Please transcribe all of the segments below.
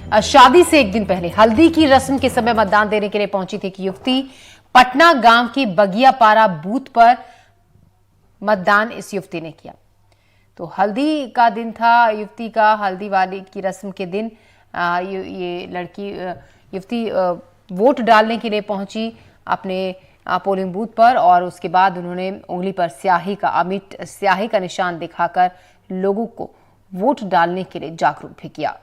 शादी से एक दिन पहले हल्दी की रस्म के समय मतदान देने के लिए पहुंची थी कि युवती पटना गांव की बगियापारा बूथ पर मतदान इस युवती ने किया। तो हल्दी का दिन था, युवती का हल्दी वाली की रस्म के दिन ये लड़की युवती वोट डालने के लिए पहुंची अपने पोलिंग बूथ पर, और उसके बाद उन्होंने उंगली पर स्याही का अमिट स्याही का निशान दिखाकर लोगों को वोट डालने के लिए जागरूक भी किया।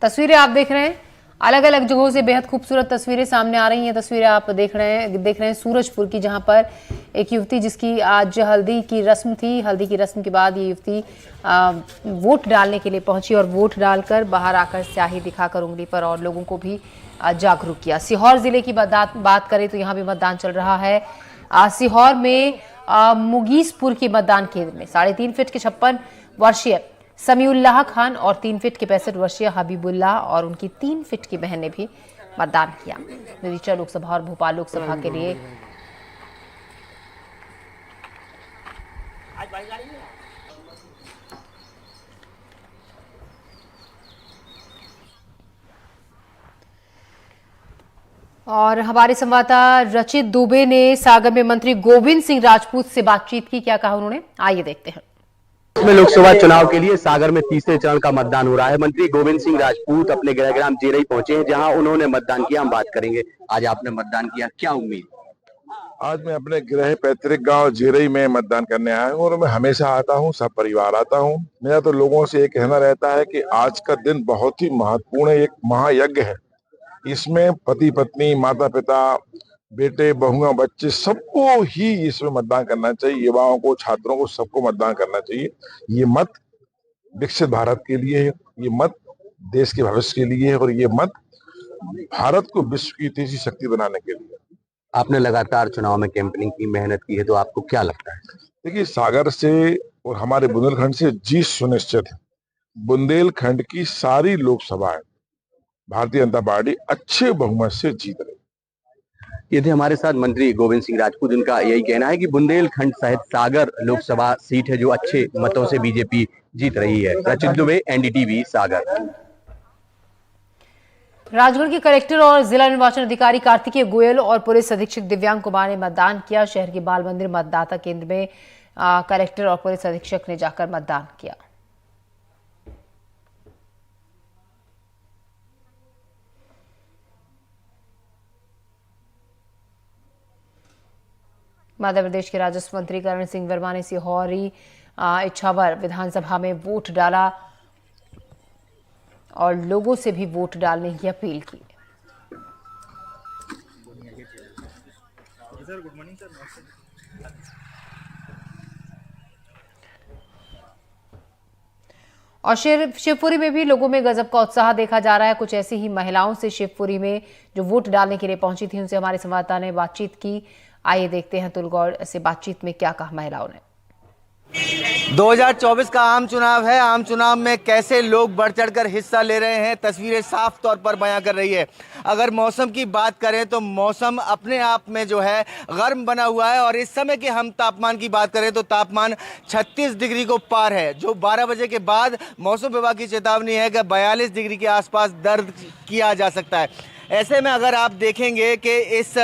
तस्वीरें आप देख रहे हैं, अलग अलग जगहों से बेहद खूबसूरत तस्वीरें सामने आ रही हैं। तस्वीरें आप देख रहे हैं सूरजपुर की, जहां पर एक युवती जिसकी आज हल्दी की रस्म थी, हल्दी की रस्म के बाद ये युवती वोट डालने के लिए पहुंची और वोट डालकर बाहर आकर स्याही दिखाकर उंगली पर और लोगों को भी जागरूक किया। सीहोर जिले की बात करें तो यहाँ भी मतदान चल रहा है। सीहोर में मुगीसपुर के मतदान केंद्र में 3.5 फीट के 56 वर्षीय समीउल्लाह खान और 3 फीट के 65 वर्षीय हबीबुल्लाह और उनकी 3 फीट की बहन ने भी मतदान किया। विदिशा लोकसभा और भोपाल लोकसभा के लिए और हमारे संवाददाता रचित दुबे ने सागर में मंत्री गोविंद सिंह राजपूत से बातचीत की। क्या कहा उन्होंने, आइए देखते हैं। में लोकसभा चुनाव के लिए सागर में तीसरे चरण का मतदान हो रहा है। मंत्री गोविंद सिंह राजपूत अपने गृहग्राम जेरई पहुंचे हैं, जहां उन्होंने मतदान किया। हम बात करेंगे, आज आपने मतदान किया, क्या उम्मीद? आज मैं अपने गृह पैतृक गांव जेरई में मतदान करने आया हूं और मैं हमेशा आता हूं, सब परिवार आता हूं। मेरा तो लोगों से ये कहना रहता है कि आज का दिन बहुत ही महत्वपूर्ण, एक महायज्ञ है। इसमें पति पत्नी, माता पिता, बेटे बहुआ, बच्चे, सबको ही इसमें मतदान करना चाहिए। युवाओं को, छात्रों को, सबको मतदान करना चाहिए। ये मत विकसित भारत के लिए है, ये मत देश के भविष्य के लिए है और ये मत भारत को विश्व की तीसरी शक्ति बनाने के लिए। आपने लगातार चुनाव में कैंपेनिंग की, मेहनत की है, तो आपको क्या लगता है? देखिए, सागर से और हमारे बुंदेलखंड से जीत सुनिश्चित है। बुंदेलखंड की सारी लोकसभाएं भारतीय जनता पार्टी अच्छे बहुमत से जीत रही। ये थे हमारे साथ मंत्री गोविंद सिंह राजपूत। उनका यही कहना है कि बुंदेलखंड सहित सागर लोकसभा सीट है जो अच्छे मतों से बीजेपी जीत रही है। रचित दुबे, एनडीटीवी, सागर। राजगढ़ के कलेक्टर और जिला निर्वाचन अधिकारी कार्तिकेय गोयल और पुलिस अधीक्षक दिव्यांग कुमार ने मतदान किया। शहर के बाल मंदिर मतदाता केंद्र में कलेक्टर और पुलिस अधीक्षक ने जाकर मतदान किया। मध्य प्रदेश के राजस्व मंत्री करण सिंह वर्मा ने सीहोरी इछावर विधानसभा में वोट डाला और लोगों से भी वोट डालने की अपील की। और शिवपुरी में भी लोगों में गजब का उत्साह देखा जा रहा है। कुछ ऐसी ही महिलाओं से शिवपुरी में जो वोट डालने के लिए पहुंची थी, उनसे हमारे संवाददाता ने बातचीत की। आइए देखते हैं तुलगौड़ से बातचीत में क्या कहा महिलाओं ने। 2024 का आम चुनाव है। आम चुनाव में कैसे लोग बढ़ चढ़कर हिस्सा ले रहे हैं, तस्वीरें साफ तौर पर बयां कर रही है। अगर मौसम की बात करें तो मौसम अपने आप में जो है गर्म बना हुआ है और इस समय के हम तापमान की बात करें तो तापमान 36 डिग्री को पार है, जो 12 बजे के बाद मौसम विभाग की चेतावनी है कि 42 डिग्री के आसपास दर्ज किया जा सकता है। ऐसे में अगर आप देखेंगे कि इस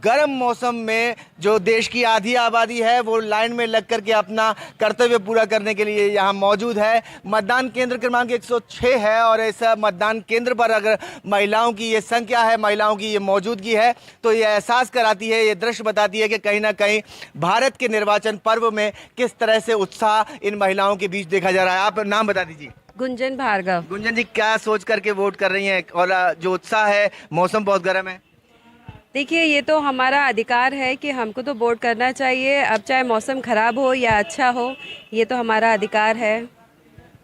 गर्म मौसम में जो देश की आधी आबादी है वो लाइन में लग करके अपना कर्तव्य पूरा करने के लिए यहाँ मौजूद है। मतदान केंद्र क्रमांक 106 है और इस मतदान केंद्र पर अगर महिलाओं की ये संख्या है, महिलाओं की ये मौजूदगी है, तो ये एहसास कराती है, ये दृश्य बताती है कि कहीं ना कहीं भारत के निर्वाचन पर्व में किस तरह से उत्साह इन महिलाओं के बीच देखा जा रहा है। आप नाम बता दीजिए। गुंजन भार्गव। गुंजन जी, क्या सोच करके वोट कर रही हैं और जो उत्साह है, मौसम बहुत गर्म है? देखिए, ये तो हमारा अधिकार है कि हमको तो वोट करना चाहिए, अब चाहे मौसम खराब हो या अच्छा हो, ये तो हमारा अधिकार है।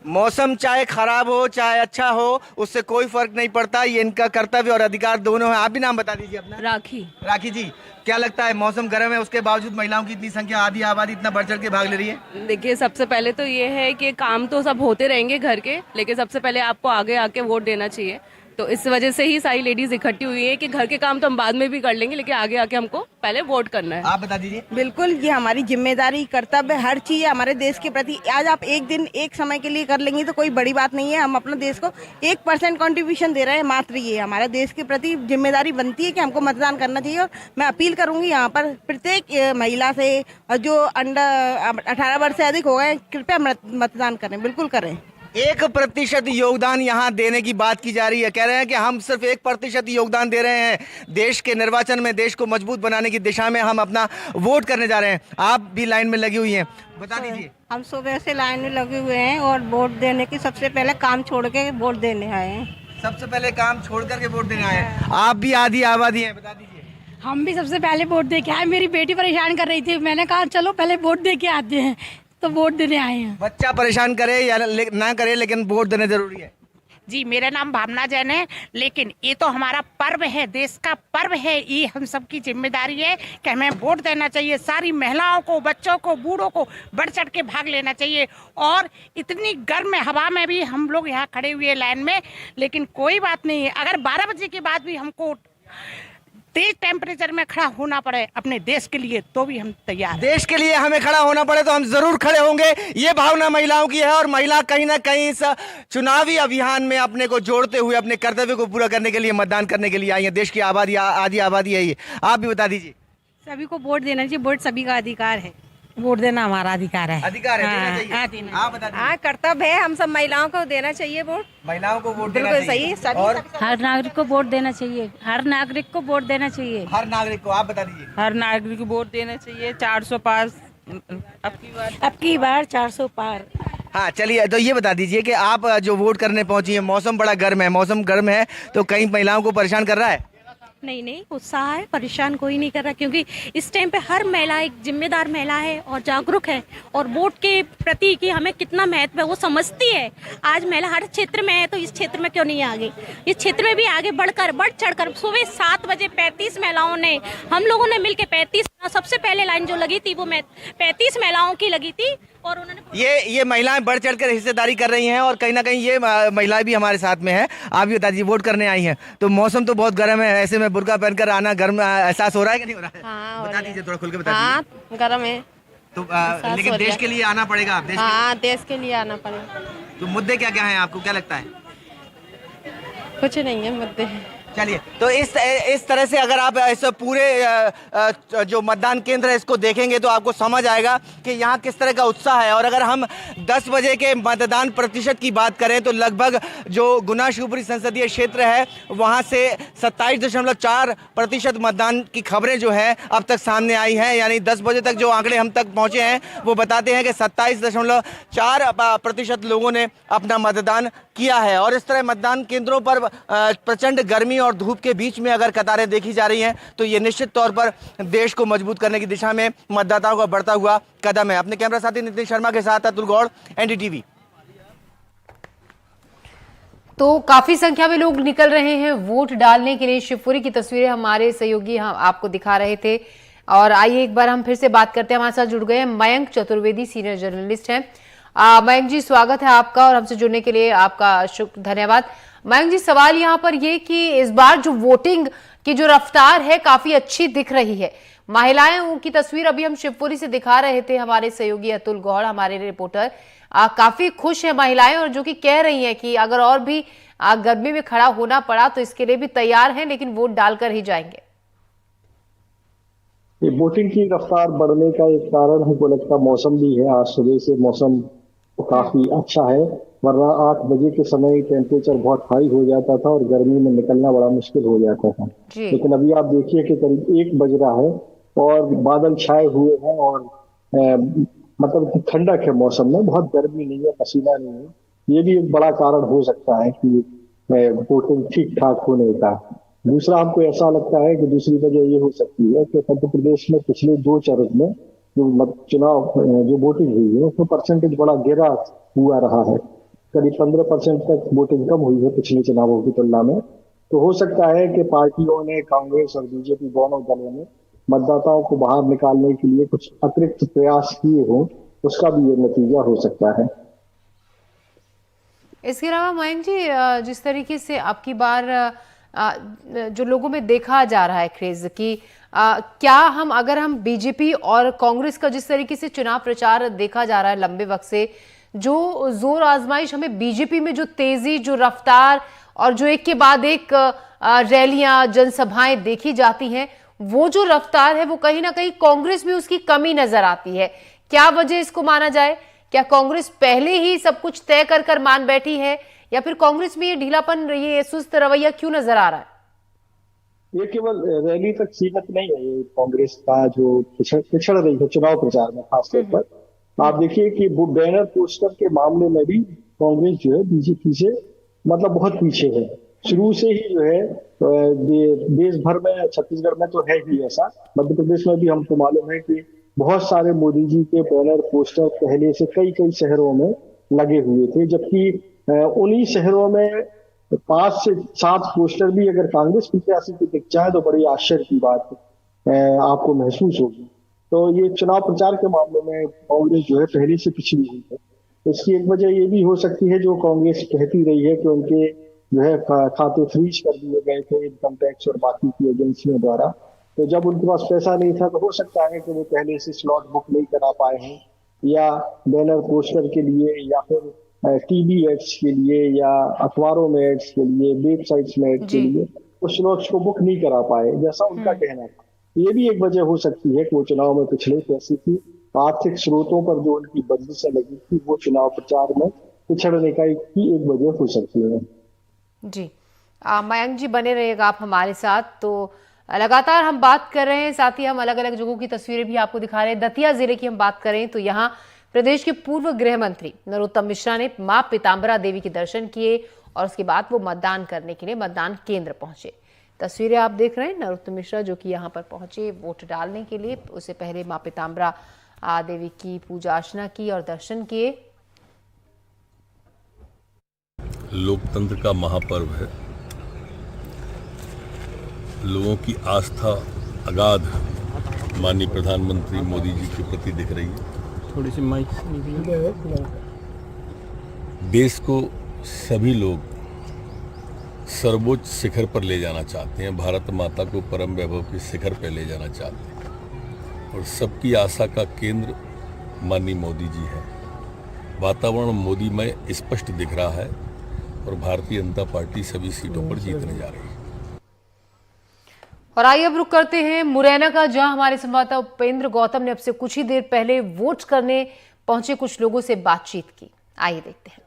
मौसम चाहे खराब हो चाहे अच्छा हो, उससे कोई फर्क नहीं पड़ता, ये इनका कर्तव्य और अधिकार दोनों है। आप भी नाम बता दीजिए अपना। राखी। राखी जी, क्या लगता है मौसम गर्म है उसके बावजूद महिलाओं की इतनी संख्या, आधी आबादी इतना बढ़ चढ़ के भाग ले रही है? देखिए, सबसे पहले तो ये है कि काम तो सब होते रहेंगे घर के, लेकिन सबसे पहले आपको आगे आके वोट देना चाहिए। तो इस वजह से ही सारी लेडीज इकट्ठी हुई है कि घर के काम तो हम बाद में भी कर लेंगे, लेकिन आगे आके हमको पहले वोट करना है। आप बता दीजिए। बिल्कुल, ये हमारी जिम्मेदारी, कर्तव्य, हर चीज़ हमारे देश के प्रति। आज आप एक दिन एक समय के लिए कर लेंगी तो कोई बड़ी बात नहीं है। हम अपने देश को 1% कंट्रीब्यूशन दे रहे हैं मात्र। ये हमारे देश के प्रति जिम्मेदारी बनती है कि हमको मतदान करना चाहिए। और मैं अपील करूंगी यहाँ पर प्रत्येक महिला से, और जो अंडर 18 वर्ष से अधिक हो गए, कृपया मतदान करें, बिल्कुल करें। 1% योगदान यहाँ देने की बात की जा रही है। कह रहे हैं कि हम सिर्फ 1% योगदान दे रहे हैं देश के निर्वाचन में, देश को मजबूत बनाने की दिशा में हम अपना वोट करने जा रहे हैं। आप भी लाइन में लगी हुई हैं, बता दीजिए। हम सुबह से लाइन में लगे हुए हैं और वोट देने की सबसे पहले काम छोड़ के वोट देने आए हैं। सबसे पहले काम छोड़ करके वोट देने आए हैं। आप भी आधी आबादी हैं, बता दीजिए। हम भी सबसे पहले वोट दे के आए। मेरी बेटी परेशान कर रही थी, मैंने कहा चलो पहले वोट दे के आते हैं, तो वोट देने आए हैं। बच्चा परेशान करे या ना करे, लेकिन वोट देना जरूरी है। जी, मेरा नाम भावना जैन है, लेकिन ये तो हमारा पर्व है, देश का पर्व है। ये हम सबकी जिम्मेदारी है कि हमें वोट देना चाहिए। सारी महिलाओं को, बच्चों को, बूढ़ों को बढ़ चढ़ के भाग लेना चाहिए। और इतनी गर्म हवा में भी हम लोग यहाँ खड़े हुए लाइन में, लेकिन कोई बात नहीं है। अगर 12 बजे के बाद भी हमको तेज टेम्परेचर में खड़ा होना पड़े अपने देश के लिए, तो भी हम तैयार हैं। देश के लिए हमें खड़ा होना पड़े तो हम जरूर खड़े होंगे। ये भावना महिलाओं की है, और महिला कहीं ना कहीं इस चुनावी अभियान में अपने को जोड़ते हुए अपने कर्तव्य को पूरा करने के लिए मतदान करने के लिए आई है। देश की आबादी, आधी आबादी है ये। आप भी बता दीजिए। सभी को वोट देना चाहिए, वोट सभी का अधिकार है। वोट देना हमारा अधिकार है। अधिकार है, देना चाहिए। आप बता दीजिए। हाँ, कर्तव्य है, हम सब महिलाओं को देना चाहिए वोट। महिलाओं को वोट देना बिल्कुल चाहिए। सही, और हर नागरिक को वोट देना चाहिए, हर नागरिक को वोट देना चाहिए। हर नागरिक को, आप बता दीजिए। हर नागरिक को वोट देना चाहिए। 400 पार अब की बार 400 पार। हाँ, चलिए, तो ये बता दीजिए कि आप जो वोट करने पहुंची हैं, मौसम बड़ा गर्म है, मौसम गर्म है तो कई महिलाओं को परेशान कर रहा है? नहीं, उत्साह है, परेशान कोई नहीं कर रहा, क्योंकि इस टाइम पे हर महिला एक जिम्मेदार महिला है और जागरूक है, और वोट के प्रति कि हमें कितना महत्व है वो समझती है। आज महिला हर क्षेत्र में है, तो इस क्षेत्र में क्यों नहीं आगे, इस क्षेत्र में भी आगे बढ़ चढ़कर सुबह 7 बजे 35 महिलाओं ने, हम लोगों ने मिलकर 35, सबसे पहले लाइन जो लगी थी वो 35 महिलाओं की लगी थी, और उन्होंने ये महिलाएं बढ़ चढ़कर हिस्सेदारी कर रही हैं, और कहीं ना कहीं ये महिलाएं भी हमारे साथ में हैं। आप भी बता दीजिए, वोट करने आई हैं तो मौसम तो बहुत गर्म है, ऐसे में बुर्का पहनकर आना गर्म एहसास हो रहा है कि नहीं हो रहा है? हाँ, बता दीजिए, थोड़ा खुल के बता दीजिए। हाँ, गर्म है तो लेकिन देश के लिए आना पड़ेगा। देश के लिए आना पड़ेगा। तो मुद्दे क्या क्या हैं, आपको क्या लगता है? कुछ नहीं है मुद्दे। चलिए, तो इस तरह से अगर आप इस पूरे जो मतदान केंद्र है इसको देखेंगे तो आपको समझ आएगा कि यहाँ किस तरह का उत्साह है। और अगर हम 10 बजे के मतदान प्रतिशत की बात करें तो लगभग जो गुना शिवपुरी संसदीय क्षेत्र है वहाँ से 27.4% मतदान की खबरें जो है अब तक सामने आई हैं। यानी 10 बजे तक जो आंकड़े हम तक पहुँचे हैं वो बताते हैं कि 27.4% लोगों ने अपना मतदान किया है। और इस तरह मतदान केंद्रों पर प्रचंड गर्मी और धूप के बीच में अगर कतारें देखी जा रही हैं तो ये निश्चित तौर पर देश को मजबूत करने की दिशा में मतदाताओं का बढ़ता हुआ कदम है। अपने कैमरा साथी नितिन शर्मा के साथ अतुल गौड़, एनडीटीवी। तो काफी संख्या में लोग निकल रहे हैं वोट डालने के लिए। शिवपुरी की तस्वीरें हमारे सहयोगी हम आपको दिखा रहे थे। और आइए एक बार हम फिर से बात करते हैं। हमारे साथ जुड़ गए हैं मयंक चतुर्वेदी, सीनियर जर्नलिस्ट हैं। मयंक जी, स्वागत है आपका और हमसे जुड़ने के लिए आपका धन्यवाद। मयंक जी, सवाल यहाँ पर ये कि इस बार जो वोटिंग की जो रफ्तार है काफी अच्छी दिख रही है। महिलाएं की तस्वीर अभी हम शिवपुरी से दिखा रहे थे, हमारे सहयोगी अतुल गौड़, हमारे रिपोर्टर, काफी खुश है महिलाएं, और जो कि कह रही हैं कि अगर और भी गर्मी में खड़ा होना पड़ा तो इसके लिए भी तैयार हैं, लेकिन वोट डालकर ही जाएंगे। वोटिंग की रफ्तार बढ़ने का एक कारण हमको लगता मौसम भी है। आज सुबह से मौसम काफी अच्छा है, वरना 8 बजे के समय टेम्परेचर बहुत हाई हो जाता था और गर्मी में निकलना बड़ा मुश्किल हो जाता था। लेकिन अभी आप देखिए कि करीब 1 बज रहा है और बादल छाए हुए हैं और मतलब ठंडक है मौसम में, बहुत गर्मी नहीं है, पसीना नहीं है। ये भी एक बड़ा कारण हो सकता है कि वोटिंग ठीक ठाक होने का। दूसरा, हमको ऐसा लगता है कि दूसरी वजह ये हो सकती है कि मध्य प्रदेश में पिछले 2 चरण में जो चुनाव जो वोटिंग हुई है उसमें परसेंटेज बड़ा गिरा हुआ रहा है। करीब 15% तक वोटिंग कम हुई है पिछले चुनावों की तुलना में। तो हो सकता है कि पार्टियों ने, कांग्रेस और बीजेपी दोनों दलों ने मतदाताओं को बाहर निकालने के लिए कुछ अतिरिक्त प्रयास किए हों, उसका भी ये नतीजा हो सकता है। इसके अलावा मयंक जी, जिस तरीके से आपकी बार जो लोगों में देखा जा रहा है क्रेज कि क्या अगर हम बीजेपी और कांग्रेस का जिस तरीके से चुनाव प्रचार देखा जा रहा है लंबे वक्त से, जो जोर आजमाइश हमें बीजेपी में जो तेजी, जो रफ्तार और जो एक के बाद एक रैलियां, जनसभाएं देखी जाती हैं, वो जो रफ्तार है वो कहीं ना कहीं कांग्रेस में उसकी कमी नजर आती है। क्या वजह इसको माना जाए? क्या कांग्रेस पहले ही सब कुछ तय कर मान बैठी है, या फिर कांग्रेस में ये ढीलापन, ये सुस्त रवैया क्यों नजर आ रहा है? ये केवल रैली तक सीमित नहीं है। ये कांग्रेस का जो पिछड़ रही है चुनाव प्रचार में खासतौर पर आप देखिए कि बैनर पोस्टर के मामले में भी कांग्रेस जो है बीजेपी से मतलब बहुत पीछे है। शुरू से ही जो है देश भर में, छत्तीसगढ़ में तो है ही ऐसा, मध्य प्रदेश में भी हमको मालूम है कि बहुत सारे मोदी जी के बैनर पोस्टर पहले से कई शहरों में लगे हुए थे, जबकि उन्हीं शहरों में 5 से 7 पोस्टर भी अगर कांग्रेस प्रत्याशी को दिख जाए तो बड़ी आश्चर्य की बात आपको महसूस होगी। तो ये चुनाव प्रचार के मामले में कांग्रेस जो है पहले से पिछड़ी हुई है। इसकी एक वजह ये भी हो सकती है जो कांग्रेस कहती रही है कि उनके जो है खाते फ्रीज कर दिए गए थे इनकम टैक्स और बाकी की एजेंसियों द्वारा। तो जब उनके पास पैसा नहीं था तो हो सकता है कि वो पहले से स्लॉट बुक नहीं करा पाए हैं, या बैनर पोस्टर के लिए, या फिर टीवी एड्स के लिए, या अखबारों में एड्स के लिए, वेबसाइट्स में एड्स के लिए उस स्लॉट्स को बुक नहीं करा पाए, जैसा उनका कहना था। ये भी एक वजह हो सकती है कि वो चुनाव में पिछड़े, कैसी थी आर्थिक स्रोतों पर जो उनकी बंदिशें लगी थी वो चुनाव प्रचार में पिछड़ने का एक वजह हो सकती है। जी मयंक जी, बने रहिएगा आप हमारे साथ। तो लगातार हम बात कर रहे हैं, साथ ही हम अलग अलग जगहों की तस्वीरें भी आपको दिखा रहे हैं। दतिया जिले की हम बात करें तो यहाँ प्रदेश के पूर्व गृह मंत्री नरोत्तम मिश्रा ने मां पीताम्बरा देवी के दर्शन किए और उसके बाद वो मतदान करने के लिए मतदान केंद्र पहुंचे। तस्वीरें आप देख रहे हैं नरोत्तम मिश्रा जो कि यहाँ पर पहुंचे वोट डालने के लिए। उससे पहले मां पीताम्बरा देवी की पूजा अर्चना की और दर्शन किए। लोकतंत्र का महापर्व है, लोगों की आस्था अगाध माननीय प्रधानमंत्री मोदी जी के प्रति दिख रही है। थोड़ी सी माइक देश को सभी लोग सर्वोच्च शिखर पर ले जाना चाहते हैं, भारत माता को परम वैभव के शिखर पर ले जाना चाहते हैं और सबकी आशा का केंद्र माननीय मोदी जी है। वातावरण मोदी में स्पष्ट दिख रहा है और भारतीय जनता पार्टी सभी सीटों पर जीतने जा रही है। और आइए अब रुक करते हैं मुरैना का, जहां हमारे संवाददाता उपेंद्र गौतम ने अब से कुछ ही देर पहले वोट करने पहुंचे कुछ लोगों से बातचीत की। आइए देखते हैं।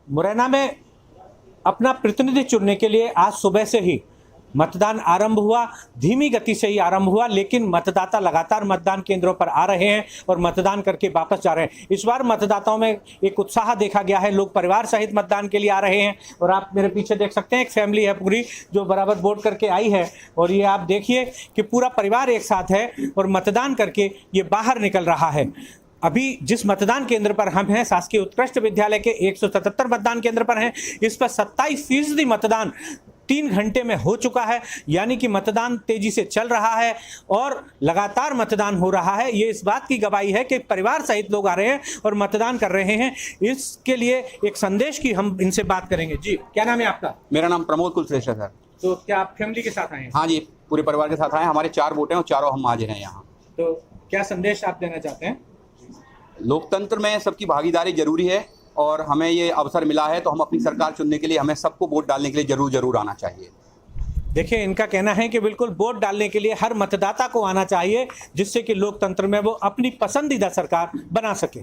मुरैना में अपना प्रतिनिधि चुनने के लिए आज सुबह से ही मतदान आरंभ हुआ। धीमी गति से ही आरंभ हुआ, लेकिन मतदाता लगातार मतदान केंद्रों पर आ रहे हैं और मतदान करके वापस जा रहे हैं। इस बार मतदाताओं में एक उत्साह देखा गया है, लोग परिवार सहित मतदान के लिए आ रहे हैं। और आप मेरे पीछे देख सकते हैं एक फैमिली है पूरी जो बराबर वोट करके आई है, और ये आप देखिए कि पूरा परिवार एक साथ है और मतदान करके ये बाहर निकल रहा है। अभी जिस मतदान केंद्र पर हम हैं, शासकीय उत्कृष्ट विद्यालय के 177 मतदान केंद्र पर हैं। इस पर 27% मतदान 3 घंटे में हो चुका है, यानी कि मतदान तेजी से चल रहा है और लगातार मतदान हो रहा है। ये इस बात की गवाही है कि परिवार सहित लोग आ रहे हैं और मतदान कर रहे हैं। इसके लिए एक संदेश की हम इनसे बात करेंगे। जी, क्या नाम है आपका? मेरा नाम प्रमोद कुलश्रेष्ठ है सर। तो क्या आप फैमिली के साथ आए हैं? हाँ जी, पूरे परिवार के साथ आए। हमारे 4 वोट हैं और चारों हम हाजिर हैं यहाँ। तो क्या संदेश आप देना चाहते हैं? लोकतंत्र में सबकी भागीदारी जरूरी है और हमें ये अवसर मिला है तो हम अपनी सरकार चुनने के लिए हमें सबको वोट डालने के लिए जरूर आना चाहिए। देखिए, इनका कहना है कि बिल्कुल वोट डालने के लिए हर मतदाता को आना चाहिए, जिससे कि लोकतंत्र में वो अपनी पसंदीदा सरकार बना सके।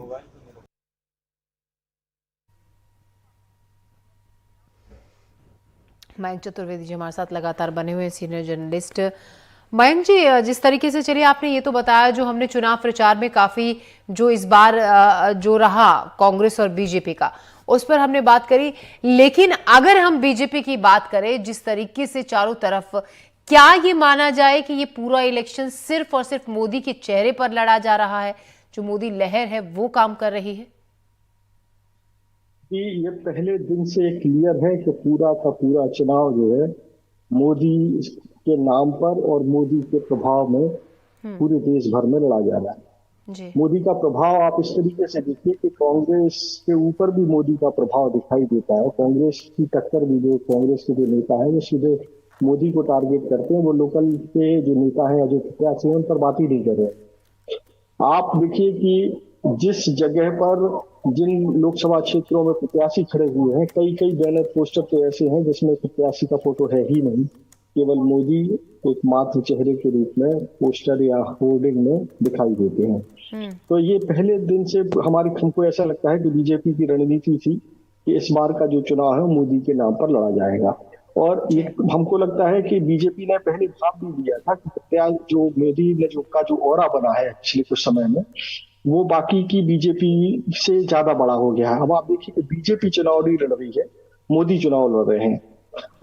मयंक चतुर्वेदी जी हमारे साथ लगातार बने हुए सीनियर जर्नलिस्ट। मयंक जी, जिस तरीके से चलिए आपने ये तो बताया जो हमने चुनाव प्रचार में काफी जो इस बार जो रहा कांग्रेस और बीजेपी का, उस पर हमने बात करी, लेकिन अगर हम बीजेपी की बात करें जिस तरीके से चारों तरफ, क्या ये माना जाए कि ये पूरा इलेक्शन सिर्फ और सिर्फ मोदी के चेहरे पर लड़ा जा रहा है, जो मोदी लहर है वो काम कर रही है? ये पहले दिन से क्लियर है कि पूरा का पूरा चुनाव जो है मोदी के नाम पर और मोदी के प्रभाव में पूरे देश भर में लड़ा जा रहा है। जी। मोदी का प्रभाव आप इस तरीके से देखिए कि कांग्रेस के ऊपर भी मोदी का प्रभाव दिखाई देता है। कांग्रेस की टक्कर भी जो कांग्रेस के जो नेता है वो सीधे मोदी को टारगेट करते हैं। वो लोकल के जो नेता है या जो प्रत्याशी है उन पर बात ही नहीं कर रहे। आप देखिए कि जिस जगह पर जिन लोकसभा क्षेत्रों में प्रत्याशी खड़े हुए हैं, कई कई बैनर पोस्टर तो ऐसे हैं जिसमें प्रत्याशी का फोटो है ही नहीं, केवल मोदी एकमात्र चेहरे के रूप में पोस्टर या होर्डिंग में दिखाई देते हैं। तो ये पहले दिन से हमको ऐसा लगता है कि बीजेपी की रणनीति थी कि इस बार का जो चुनाव है मोदी के नाम पर लड़ा जाएगा। और ये हमको लगता है कि बीजेपी ने पहले भाप भी दिया था कि प्रत्याशी जो मोदी ने जो ऑरा बना है पिछले कुछ समय में, वो बाकी की बीजेपी से ज्यादा बड़ा हो गया है। अब आप देखिए कि बीजेपी चुनाव नहीं लड़ रही है, मोदी चुनाव लड़ रहे हैं।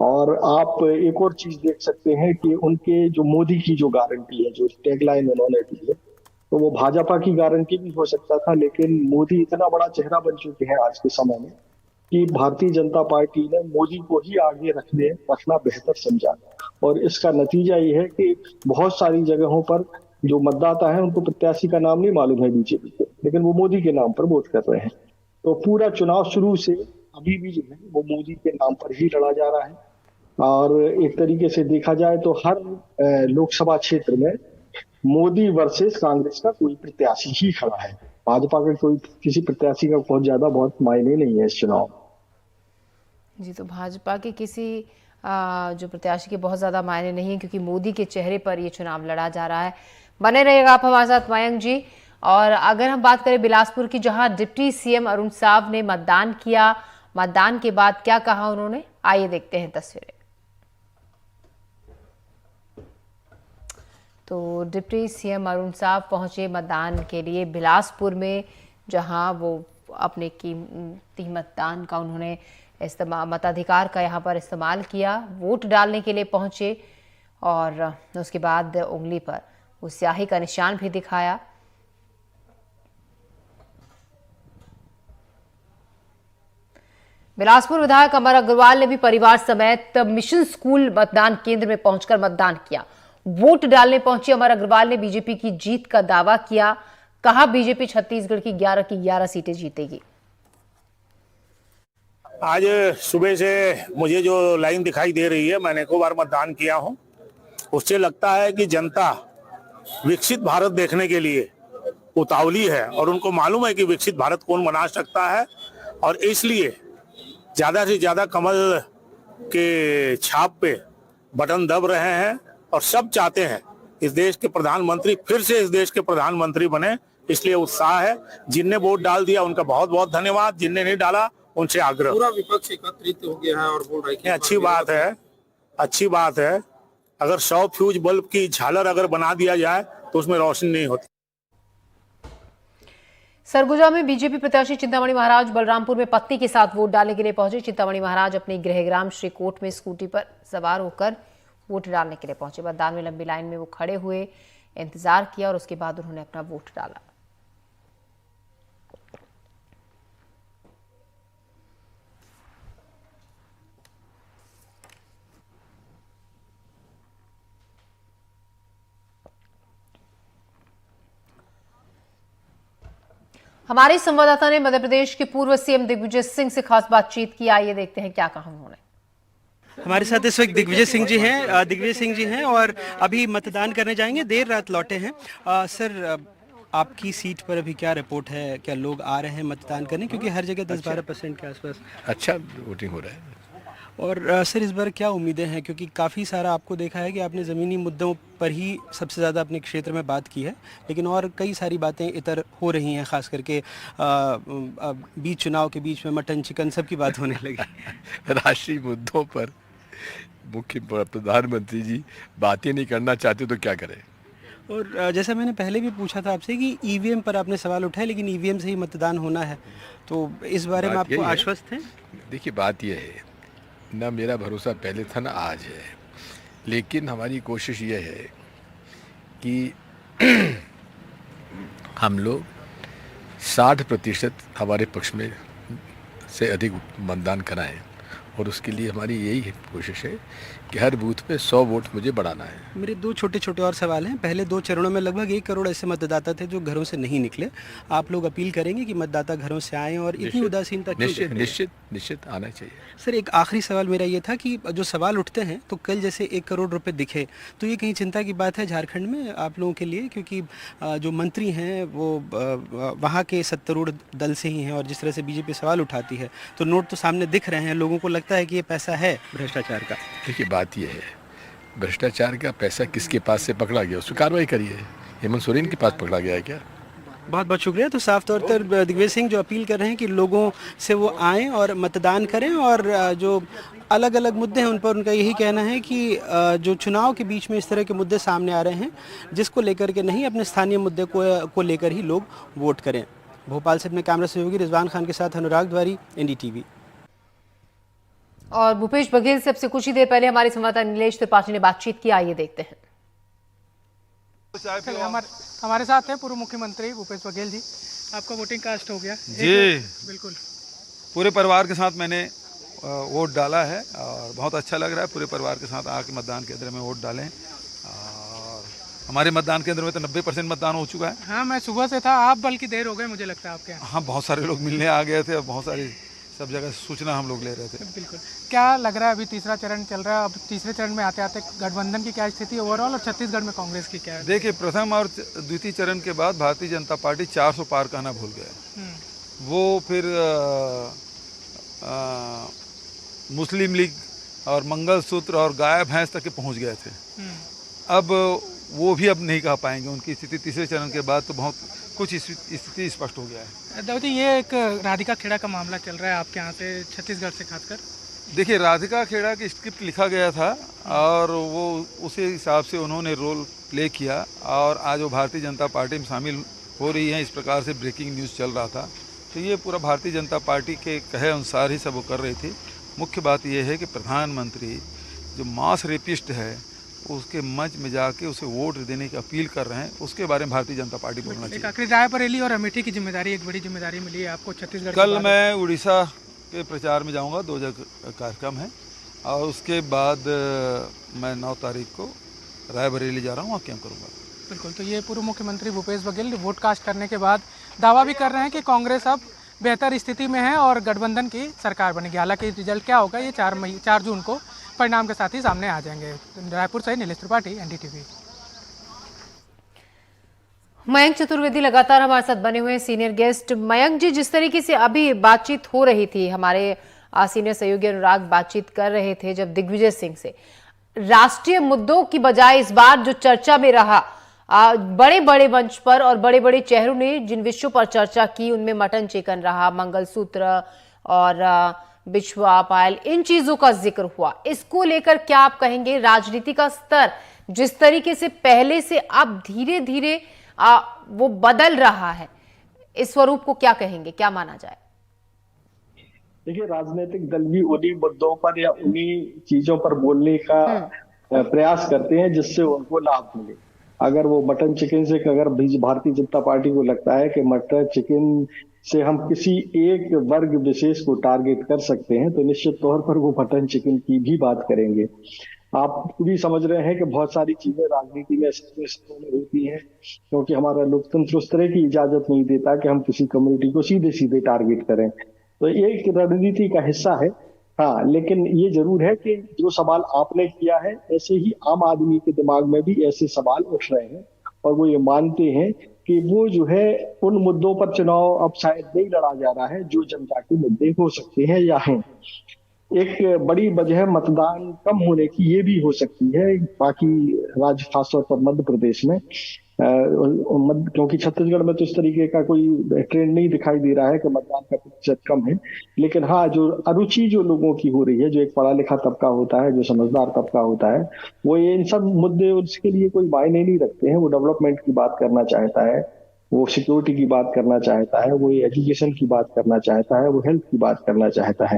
और आप एक और चीज देख सकते हैं कि उनके जो मोदी की जो गारंटी है, जो टैगलाइन उन्होंने दी है, तो वो भाजपा की गारंटी भी हो सकता था, लेकिन मोदी इतना बड़ा चेहरा बन चुके हैं आज के समय में कि भारतीय जनता पार्टी ने मोदी को ही आगे रखना बेहतर समझा। और इसका नतीजा ये है कि बहुत सारी जगहों पर जो मतदाता है उनको प्रत्याशी का नाम नहीं मालूम है बीजेपी के, लेकिन वो मोदी के नाम पर वोट कर रहे हैं। तो पूरा चुनाव शुरू से अभी भी जो है वो मोदी के नाम पर ही लड़ा जा रहा है। और एक तरीके से देखा जाए तो हर लोकसभा क्षेत्र में मोदी वर्सेस कांग्रेस का कोई प्रत्याशी ही खड़ा है। भाजपा का कोई किसी प्रत्याशी का बहुत मायने नहीं है इस चुनाव। जी, तो भाजपा के किसी जो प्रत्याशी के बहुत ज्यादा मायने नहीं है, क्योंकि मोदी के चेहरे पर ये चुनाव लड़ा जा रहा है। बने रहिएगा आप हमारे साथ मयंक जी। और अगर हम बात करें बिलासपुर की, जहां डिप्टी सीएम अरुण साव ने मतदान किया, मतदान के बाद क्या कहा उन्होंने, आइए देखते हैं तस्वीरें। तो डिप्टी सीएम अरुण साव पहुंचे मतदान के लिए बिलासपुर में, जहां वो अपने कीमती मतदान का उन्होंने मताधिकार का यहाँ पर इस्तेमाल किया, वोट डालने के लिए पहुंचे। और उसके बाद उंगली पर उस स्याही का निशान भी दिखाया। बिलासपुर विधायक अमर अग्रवाल ने भी परिवार समेत मिशन स्कूल मतदान केंद्र में पहुंचकर मतदान किया। वोट डालने पहुंचे अमर अग्रवाल ने बीजेपी की जीत का दावा किया। कहा बीजेपी छत्तीसगढ़ की 11 की 11 सीटें जीतेगी। आज सुबह से मुझे जो लाइन दिखाई दे रही है, मैंने एक बार मतदान किया हूं, उससे लगता है कि जनता विकसित भारत देखने के लिए उतावली है और उनको मालूम है कि विकसित भारत कौन बना सकता है। और इसलिए ज्यादा से ज्यादा कमल के छाप पे बटन दब रहे हैं और सब चाहते हैं इस देश के प्रधानमंत्री फिर से इस देश के प्रधानमंत्री बने। इसलिए उत्साह है। जिनने वोट डाल दिया उनका बहुत बहुत धन्यवाद, जिनने नहीं डाला उनसे आग्रह। पूरा विपक्ष एकत्रित हो गया है और बोल रहा है कि अच्छी बात है, अच्छी बात है। अगर 100 फ्यूज बल्ब की झालर अगर बना दिया जाए तो उसमें रोशनी नहीं होती। सरगुजा में बीजेपी प्रत्याशी चिंतामणि महाराज बलरामपुर में पत्नी के साथ वोट डालने के लिए पहुंचे। चिंतामणि महाराज अपने गृहग्राम श्रीकोट में स्कूटी पर सवार होकर वोट डालने के लिए पहुंचे। मतदान में लंबी लाइन में वो खड़े हुए, इंतजार किया और उसके बाद उन्होंने अपना वोट डाला। हमारे संवाददाता ने मध्य प्रदेश के पूर्व सीएम दिग्विजय सिंह से खास बातचीत की। आइए देखते हैं क्या कहा उन्होंने। हमारे साथ इस वक्त दिग्विजय सिंह जी हैं और अभी मतदान करने जाएंगे, देर रात लौटे हैं। सर, आपकी सीट पर अभी क्या रिपोर्ट है, क्या लोग आ रहे हैं मतदान करने, क्योंकि हर जगह 10-12% के आसपास अच्छा वोटिंग हो रहा है। और सर इस बार क्या उम्मीदें हैं, क्योंकि काफ़ी सारा आपको देखा है कि आपने ज़मीनी मुद्दों पर ही सबसे ज़्यादा अपने क्षेत्र में बात की है, लेकिन और कई सारी बातें इधर हो रही हैं, ख़ास करके बीच चुनाव के बीच में मटन चिकन सब की बात होने लगी। राष्ट्रीय मुद्दों पर मुख्य प्रधानमंत्री जी बातें नहीं करना चाहते तो क्या करें। और जैसा मैंने पहले भी पूछा था आपसे कि ईवीएम पर आपने सवाल उठाया, लेकिन ईवीएम से ही मतदान होना है, तो इस बारे में आपको आश्वस्त हैं? देखिए, बात यह है ना, मेरा भरोसा पहले था ना आज है, लेकिन हमारी कोशिश ये है कि हम लोग 60% हमारे पक्ष में से अधिक मतदान कराएं और उसके लिए हमारी यही कोशिश है कि हर बूथ पे 100 वोट मुझे बढ़ाना है। मेरे दो छोटे छोटे और सवाल हैं। पहले 2 चरणों में लगभग 1 करोड़ ऐसे मतदाता थे जो घरों से नहीं निकले। आप लोग अपील करेंगे कि मतदाता घरों से आएँ और इतनी उदासीनता क्यों देखते हैं? निश्चित आना चाहिए। सर, एक आखिरी सवाल मेरा ये था कि जो सवाल उठते हैं तो कल जैसे 1 करोड़ रुपए दिखे तो ये कहीं चिंता की बात है झारखंड में आप लोगों के लिए, क्योंकि जो मंत्री हैं वो वहाँ के सत्तारूढ़ दल से ही हैं और जिस तरह से बीजेपी सवाल उठाती है तो नोट तो सामने दिख रहे हैं, लोगों को लगता है कि ये पैसा है भ्रष्टाचार का। देखिए, बात ये है, भ्रष्टाचार का पैसा किसके पास से पकड़ा गया उस पर कार्रवाई करिए। हेमंत सोरेन के पास पकड़ा गया है क्या? बहुत बहुत शुक्रिया। तो साफ तौर पर दिग्विजय सिंह जो अपील कर रहे हैं कि लोगों से वो आएँ और मतदान करें और जो अलग अलग मुद्दे हैं उन पर उनका यही कहना है कि जो चुनाव के बीच में इस तरह के मुद्दे सामने आ रहे हैं जिसको लेकर के नहीं, अपने स्थानीय मुद्दे को लेकर ही लोग वोट करें। भोपाल से अपने कैमरा सहयोगी रिजवान खान के साथ अनुराग द्वारी, NDTV। और भूपेश बघेल से अब से कुछ ही देर पहले हमारे संवाददाता नीलेश त्रिपाठी ने बातचीत की, आइए देखते हैं। हमारे साथ हैं पूर्व मुख्यमंत्री भूपेश बघेल जी। आपका वोटिंग कास्ट हो गया? जी बिल्कुल, पूरे परिवार के साथ मैंने वोट डाला है और बहुत अच्छा लग रहा है। पूरे परिवार के साथ आके मतदान केंद्र में वोट डालें और हमारे मतदान केंद्र में तो 90% मतदान हो चुका है। हाँ, मैं सुबह से था, आप बल्कि देर हो गए मुझे लगता है आपके यहाँ। हाँ, बहुत सारे लोग मिलने आ गए थे और बहुत सारी सब जगह सूचना हम लोग ले रहे थे। बिल्कुल, क्या लग रहा है अभी तीसरा चरण चल रहा है, अब तीसरे चरण में आते आते गठबंधन की क्या स्थिति ओवरऑल और छत्तीसगढ़ में कांग्रेस की क्या है? देखिए, प्रथम और द्वितीय चरण के बाद भारतीय जनता पार्टी 400 पार कहना भूल गया। वो फिर मुस्लिम लीग और मंगलसूत्र और गाय भैंस तक के पहुंच गए थे। अब वो भी अब नहीं कह पाएंगे। उनकी स्थिति तीसरे चरण के बाद तो बहुत कुछ स्थिति स्पष्ट हो गया है। दाऊदी, ये एक राधिका खेड़ा का मामला चल रहा है आपके यहाँ से, छत्तीसगढ़ से खासकर। देखिए, राधिका खेड़ा की स्क्रिप्ट लिखा गया था और वो उसी हिसाब से उन्होंने रोल प्ले किया और आज वो भारतीय जनता पार्टी में शामिल हो रही हैं, इस प्रकार से ब्रेकिंग न्यूज़ चल रहा था। तो ये पूरा भारतीय जनता पार्टी के कहे अनुसार ही सब वो कर रही थी। मुख्य बात यह है कि प्रधानमंत्री जो मास रेपिस्ट है उसके मंच में जाके उसे वोट देने की अपील कर रहे हैं, उसके बारे में भारतीय जनता पार्टी बोलना चाहिए। आखिरी रायबरेली और अमेठी की जिम्मेदारी, एक बड़ी जिम्मेदारी मिली है आपको छत्तीसगढ़। कल मैं उड़ीसा के प्रचार में जाऊंगा, 2 जगह कार्यक्रम है और उसके बाद मैं 9 तारीख को रायबरेली जा रहा हूँ, वहाँ कैंप करूँगा। बिल्कुल, तो ये पूर्व मुख्यमंत्री भूपेश बघेल वोट कास्ट करने के बाद दावा भी कर रहे हैं कि कांग्रेस अब बेहतर स्थिति में है और गठबंधन की सरकार बनेगी। हालांकि रिजल्ट क्या होगा ये 4 जून को परिणाम के साथ ही सामने आ जाएंगे। रायपुर से नीलेश त्रिपाठी, NDTV। मयंक चतुर्वेदी लगातार हमारे साथ बने हुए सीनियर गेस्ट। मयंक जी, जिस तरीके से अभी बातचीत हो रही थी, हमारे सीनियर सहयोगी अनुराग बातचीत कर रहे थे जब दिग्विजय सिंह से, राष्ट्रीय मुद्दों की बजाय इस बार जो चर्चा में रहा, बड़े बड़े मंच पर और बड़े बड़े चेहरों ने जिन विषयों पर चर्चा की उनमें मटन चिकन रहा, मंगलसूत्र और बिछुआ पायल, इन चीजों का जिक्र हुआ। इसको लेकर क्या आप कहेंगे? राजनीति का स्तर जिस तरीके से पहले से अब धीरे धीरे वो बदल रहा है, इस स्वरूप को क्या कहेंगे, क्या माना जाए? देखिए, राजनीतिक दल भी उन्हीं मुद्दों पर या उन्हीं चीजों पर बोलने का प्रयास करते हैं जिससे उनको लाभ मिले। अगर वो मटन चिकन से, अगर भारतीय जनता पार्टी को लगता है कि मटन चिकन से हम किसी एक वर्ग विशेष को टारगेट कर सकते हैं तो निश्चित तौर पर वो मटन चिकन की भी बात करेंगे। आप भी समझ रहे हैं कि बहुत सारी चीजें राजनीति में होती हैं क्योंकि हमारा लोकतंत्र उस तरह की इजाजत नहीं देता कि हम किसी कम्युनिटी को सीधे सीधे टारगेट करें। तो ये एक रणनीति का हिस्सा है। हाँ, लेकिन ये जरूर है कि जो सवाल आपने किया है, ऐसे ही आम आदमी के दिमाग में भी ऐसे सवाल उठ रहे हैं और वो ये मानते हैं कि वो जो है उन मुद्दों पर चुनाव अब शायद नहीं लड़ा जा रहा है जो जनता के मुद्दे हो सकते हैं या हैं। एक बड़ी वजह मतदान कम होने की ये भी हो सकती है बाकी राज्य, खासतौर पर मध्य प्रदेश में, क्योंकि छत्तीसगढ़ में तो इस तरीके का कोई ट्रेंड नहीं दिखाई दे रहा है कि मतदान का प्रतिशत कम है। लेकिन हाँ, जो अरुचि जो लोगों की हो रही है, जो एक पढ़ा लिखा तबका होता है, जो समझदार तबका होता है, वो ये इन सब मुद्दे उसके लिए कोई मायने नहीं रखते हैं। वो डेवलपमेंट की बात करना चाहता है, वो सिक्योरिटी की बात करना चाहता है, वो एजुकेशन की बात करना चाहता है, वो हेल्थ की बात करना चाहता है।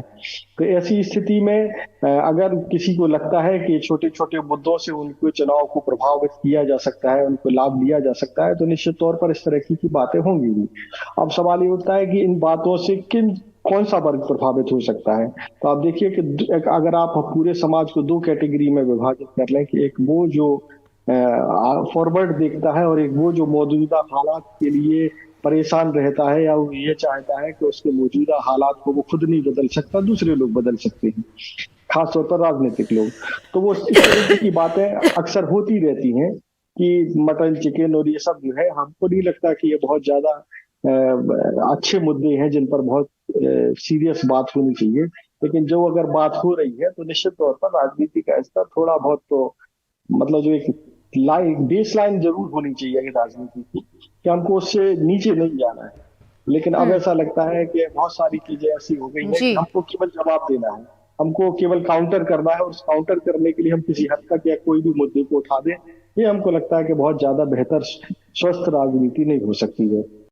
तो ऐसी स्थिति में अगर किसी को लगता है कि छोटे छोटे मुद्दों से उनको चुनाव को प्रभावित किया जा सकता है, उनको लाभ लिया जा सकता है, तो निश्चित तौर पर इस तरह की बातें होंगी भी। अब सवाल ये उठता है कि इन बातों से किन कौन सा वर्ग प्रभावित हो सकता है। तो आप देखिए कि अगर आप पूरे समाज को दो कैटेगरी में विभाजित कर लें कि एक वो जो फॉरवर्ड देखता है और एक वो जो मौजूदा हालात के लिए परेशान रहता है या वो ये चाहता है कि उसके मौजूदा हालात को वो खुद नहीं बदल सकता, दूसरे लोग बदल सकते हैं, खासतौर पर राजनीतिक लोग। तो वो इस तरह की बातें अक्सर होती रहती हैं कि मटन चिकन और ये सब जो है, हमको नहीं लगता कि ये बहुत ज्यादा अच्छे मुद्दे हैं जिन पर बहुत सीरियस बात होनी चाहिए। लेकिन जो अगर बात हो रही है तो निश्चित तौर पर राजनीति का स्तर थोड़ा बहुत तो मतलब जो एक बेस लाइन जरूर होनी चाहिए राजनीति की कि हमको उससे नीचे नहीं जाना है। लेकिन अब ऐसा लगता है कि बहुत सारी चीजें ऐसी हो गई है कि हमको केवल जवाब देना है, हमको केवल काउंटर करना है और उस काउंटर करने के लिए हम किसी हद तक या कोई भी मुद्दे को उठा दें, ये हमको लगता है कि बहुत ज्यादा बेहतर स्वस्थ राजनीति नहीं हो सकती है।